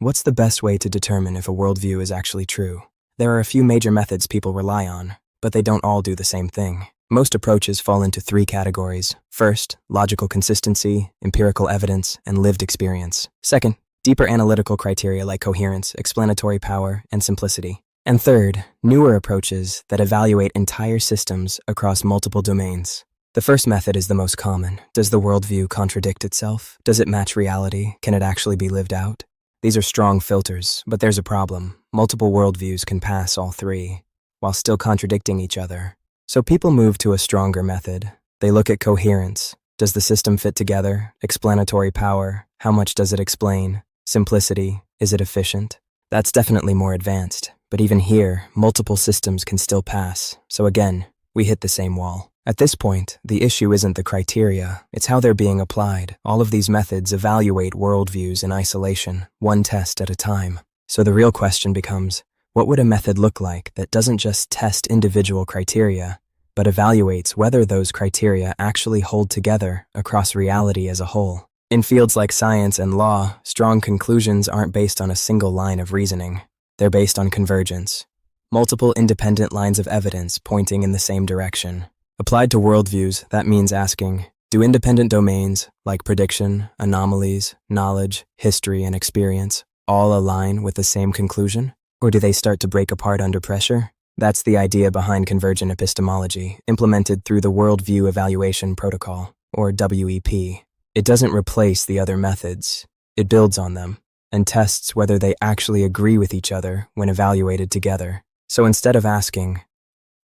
What's the best way to determine if a worldview is actually true? There are a few major methods people rely on, but they don't all do the same thing. Most approaches fall into three categories. First, logical consistency, empirical evidence, and lived experience. Second, deeper analytical criteria like coherence, explanatory power, and simplicity. And third, newer approaches that evaluate entire systems across multiple domains. The first method is the most common. Does the worldview contradict itself? Does it match reality? Can it actually be lived out? These are strong filters, but there's a problem. Multiple worldviews can pass all three, while still contradicting each other. So people move to a stronger method. They look at coherence. Does the system fit together? Explanatory power. How much does it explain? Simplicity. Is it efficient? That's definitely more advanced. But even here, multiple systems can still pass. So again, we hit the same wall. At this point, the issue isn't the criteria, it's how they're being applied. All of these methods evaluate worldviews in isolation, one test at a time. So the real question becomes, what would a method look like that doesn't just test individual criteria, but evaluates whether those criteria actually hold together across reality as a whole? In fields like science and law, strong conclusions aren't based on a single line of reasoning. They're based on convergence. Multiple independent lines of evidence pointing in the same direction. Applied to worldviews, that means asking, do independent domains, like prediction, anomalies, knowledge, history, and experience, all align with the same conclusion? Or do they start to break apart under pressure? That's the idea behind Convergent Epistemology, implemented through the Worldview Evaluation Protocol, or WEP. It doesn't replace the other methods. It builds on them, and tests whether they actually agree with each other when evaluated together. So instead of asking,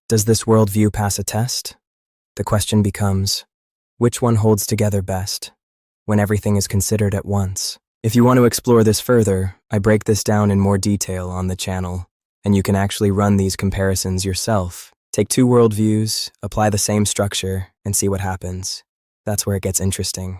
does this worldview pass a test? The question becomes, which one holds together best when everything is considered at once? If you want to explore this further, I break this down in more detail on the channel, and you can actually run these comparisons yourself. Take two worldviews, apply the same structure, and see what happens. That's where it gets interesting.